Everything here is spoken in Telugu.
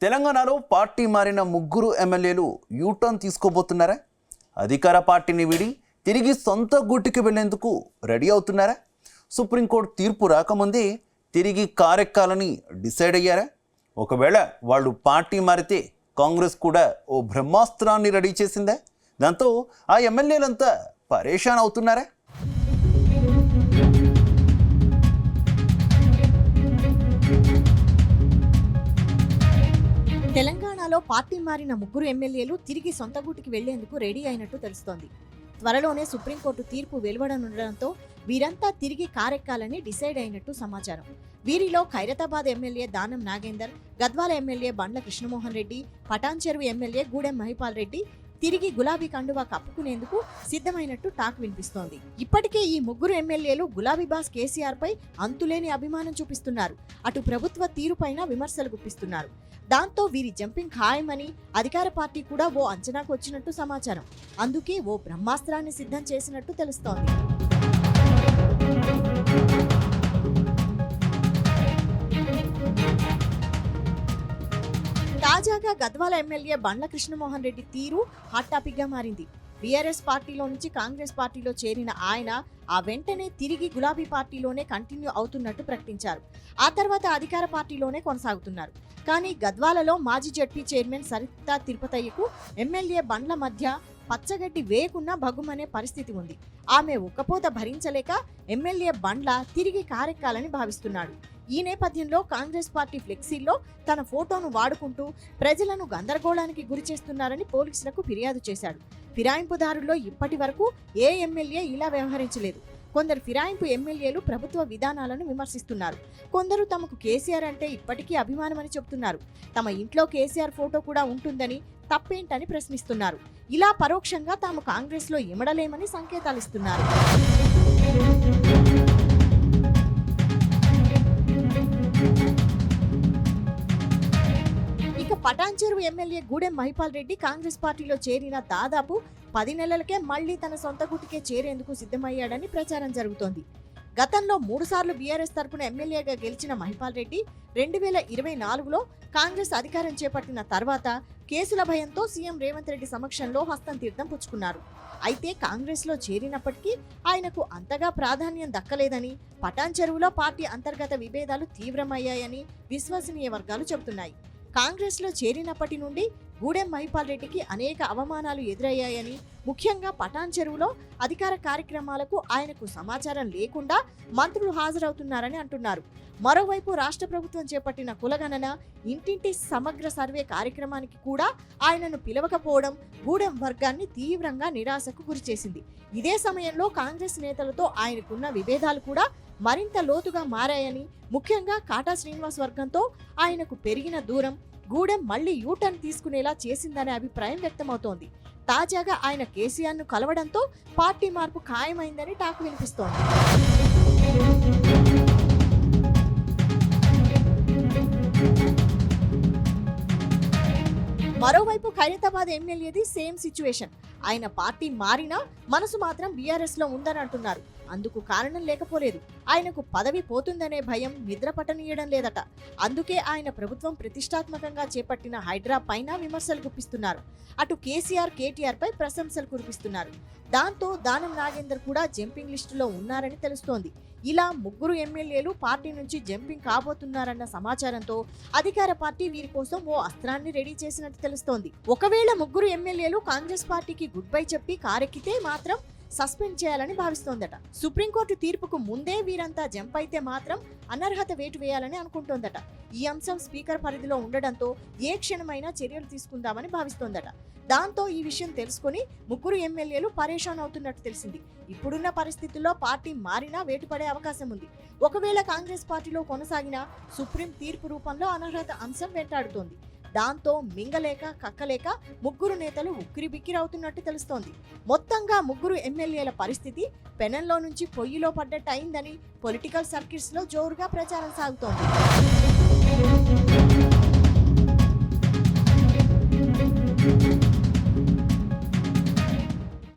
తెలంగాణలో పార్టీ మారిన ముగ్గురు ఎమ్మెల్యేలు యూటర్న్ తీసుకోబోతున్నారా? అధికార పార్టీని వీడి తిరిగి సొంత గూటికి వెళ్లేందుకు రెడీ అవుతున్నారా? సుప్రీంకోర్టు తీర్పు రాకముందే తిరిగి కారెక్కాలని డిసైడ్ అయ్యారా? ఒకవేళ వాళ్ళు పార్టీ మారితే కాంగ్రెస్ కూడా ఓ బ్రహ్మాస్త్రాన్ని రెడీ చేసిందా? దాంతో ఆ ఎమ్మెల్యేలంతా పరేషాన్ అవుతున్నారా? తెలంగాణలో పార్టీ మారిన ముగ్గురు ఎమ్మెల్యేలు తిరిగి సొంత గూటికి వెళ్లేందుకు రెడీ అయినట్టు తెలుస్తోంది. త్వరలోనే సుప్రీంకోర్టు తీర్పు వెలువడనుండడంతో వీరంతా తిరిగి కారెక్కాలని డిసైడ్ అయినట్టు సమాచారం. వీరిలో ఖైరతాబాద్ ఎమ్మెల్యే దానం నాగేందర్, గద్వాల ఎమ్మెల్యే బండ్ల కృష్ణమోహన్ రెడ్డి, పటాన్చెరు ఎమ్మెల్యే గూడెం మహిపాల్ రెడ్డి తిరిగి గులాబీ కండువా కప్పుకునేందుకు సిద్ధమైనట్టు టాక్ వినిపిస్తోంది. ఇప్పటికే ఈ ముగ్గురు ఎమ్మెల్యేలు గులాబీ బాస్ కేసీఆర్ పై అంతులేని అభిమానం చూపిస్తున్నారు. అటు ప్రభుత్వ తీరుపైన విమర్శలు గుప్పిస్తున్నారు. దాంతో వీరి జంపింగ్ ఖాయమని అధికార పార్టీ కూడా ఓ అంచనాకు వచ్చినట్టు సమాచారం. అందుకే ఓ బ్రహ్మాస్త్రాన్ని సిద్ధం చేసినట్టు తెలుస్తోంది. తాజాగా గద్వాల ఎమ్మెల్యే బండ్ల కృష్ణమోహన్ రెడ్డి తీరు హాట్ టాపిక్ గా మారింది. బీఆర్ఎస్ పార్టీలో నుంచి కాంగ్రెస్ పార్టీలో చేరిన ఆయన ఆ వెంటనే తిరిగి గులాబీ పార్టీలోనే కంటిన్యూ అవుతున్నట్టు ప్రకటించారు. ఆ తర్వాత అధికార పార్టీలోనే కొనసాగుతున్నారు. కానీ గద్వాలలో మాజీ జడ్పీ చైర్మన్ సరితా తిరుపతయ్యకు ఎమ్మెల్యే బండ్ల మధ్య పచ్చగడ్డి వేయకున్నా భగ్గుమనే పరిస్థితి ఉంది. ఆమె ఉక్కపోత భరించలేక ఎమ్మెల్యే బండ్ల తిరిగి కారెక్కాలని భావిస్తున్నాడు. ఈ నేపథ్యంలో కాంగ్రెస్ పార్టీ ఫ్లెక్సీల్లో తన ఫోటోను వాడుకుంటూ ప్రజలను గందరగోళానికి గురి చేస్తున్నారని పోలీసులకు ఫిర్యాదు చేశాడు. ఫిరాయింపుదారుల్లో ఇప్పటి వరకు ఏ ఎమ్మెల్యే ఇలా వ్యవహరించలేదు. కొందరు ఫిరాయింపు ఎమ్మెల్యేలు ప్రభుత్వ విధానాలను విమర్శిస్తున్నారు. కొందరు తమకు కేసీఆర్ అంటే ఇప్పటికీ అభిమానమని చెబుతున్నారు. తమ ఇంట్లో కేసీఆర్ ఫోటో కూడా ఉంటుందని తప్పేంటని ప్రశ్నిస్తున్నారు. ఇలా పరోక్షంగా తాము కాంగ్రెస్లో ఇమడలేమని సంకేతాలిస్తున్నారు. పటాన్చెరు ఎమ్మెల్యే గూడెం మహిపాల్ రెడ్డి కాంగ్రెస్ పార్టీలో చేరిన దాదాపు 10 నెలలకే మళ్లీ తన సొంత గుటికే చేరేందుకు సిద్ధమయ్యాడని ప్రచారం జరుగుతోంది. గతంలో 3 సార్లు బీఆర్ఎస్ తరపున ఎమ్మెల్యేగా గెలిచిన మహిపాల్ రెడ్డి 2024లో కాంగ్రెస్ అధికారం చేపట్టిన తర్వాత కేసుల భయంతో సీఎం రేవంత్ రెడ్డి సమక్షంలో హస్తం తీర్థం పుచ్చుకున్నారు. అయితే కాంగ్రెస్లో చేరినప్పటికీ ఆయనకు అంతగా ప్రాధాన్యం దక్కలేదని, పటాన్చెరువులో పార్టీ అంతర్గత విభేదాలు తీవ్రమయ్యాయని విశ్వసనీయ వర్గాలు చెబుతున్నాయి. కాంగ్రెస్లో చేరినప్పటి నుండి గూడెం మహిపాల్ రెడ్డికి అనేక అవమానాలు ఎదురయ్యాయని, ముఖ్యంగా పటాన్చెరువులో అధికార కార్యక్రమాలకు ఆయనకు సమాచారం లేకుండా మంత్రులు హాజరవుతున్నారని అంటున్నారు. మరోవైపు రాష్ట్ర ప్రభుత్వం చేపట్టిన కులగణన, ఇంటింటి సమగ్ర సర్వే కార్యక్రమానికి కూడా ఆయనను పిలవకపోవడం గూడెం వర్గాన్ని తీవ్రంగా నిరాశకు గురిచేసింది. ఇదే సమయంలో కాంగ్రెస్ నేతలతో ఆయనకున్న విభేదాలు కూడా మరింత లోతుగా మారాయని, ముఖ్యంగా కాటా శ్రీనివాస్ వర్గంతో ఆయనకు పెరిగిన దూరం గూడెం మళ్లీ యూటర్న్ తీసుకునేలా చేసిందనే అభిప్రాయం వ్యక్తమవుతోంది. తాజాగా ఆయన కేసీఆర్ను కలవడంతో పార్టీ మార్పు ఖాయమైందని టాక్ వినిపిస్తోంది. మరోవైపు ఖైరతాబాద్ ఎమ్మెల్యేది సేమ్ సిచ్యువేషన్. ఆయన పార్టీ మారినా మనసు మాత్రం బీఆర్ఎస్ లో ఉందని అంటున్నారు. అందుకు కారణం లేకపోలేదు. ఆయనకు పదవి పోతుందనే భయం నిద్ర పట్టనీయడం లేదట. అందుకే ఆయన ప్రభుత్వం ప్రతిష్టాత్మకంగా చేపట్టిన హైడ్రా పైన విమర్శలు గుప్పిస్తున్నారు. అటు కేసీఆర్, కేటీఆర్ పై ప్రశంసలు కురిపిస్తున్నారు. దాంతో దానం నాగేందర్ కూడా జంపింగ్ లిస్టులో ఉన్నారని తెలుస్తోంది. ఇలా ముగ్గురు ఎమ్మెల్యేలు పార్టీ నుంచి జంపింగ్ కాబోతున్నారన్న సమాచారంతో అధికార పార్టీ వీరి కోసం ఓ అస్త్రాన్ని రెడీ చేసినట్టు తెలుస్తోంది. ఒకవేళ ముగ్గురు ఎమ్మెల్యేలు కాంగ్రెస్ పార్టీకి గుడ్ బై చెప్పి కారెక్కితే మాత్రం సస్పెండ్ చేయాలని భావిస్తోందట. సుప్రీంకోర్టు తీర్పుకు ముందే వీరంతా జంప్ అయితే మాత్రం అనర్హత వేటు వేయాలని అనుకుంటోందట. ఈ అంశం స్పీకర్ పరిధిలో ఉండడంతో ఏ క్షణమైనా చర్యలు తీసుకుందామని భావిస్తోందట. దాంతో ఈ విషయం తెలుసుకుని ముగ్గురు ఎమ్మెల్యేలు పరేషాన్ అవుతున్నట్టు తెలిసింది. ఇప్పుడున్న పరిస్థితుల్లో పార్టీ మారినా వేటుపడే అవకాశం ఉంది. ఒకవేళ కాంగ్రెస్ పార్టీలో కొనసాగినా సుప్రీం తీర్పు రూపంలో అనర్హత అంశం వెంటాడుతోంది. దాంతో మింగలేక కక్కలేక ముగ్గురు నేతలు ఉక్కిరిబిక్కిరవుతున్నట్టు తెలుస్తోంది. మొత్తంగా ముగ్గురు ఎమ్మెల్యేల పరిస్థితి పెనంలో నుంచి పొయ్యిలో పడ్డట్టు అయిందని పొలిటికల్ సర్కిల్స్ లో జోరుగా ప్రచారం సాగుతోంది.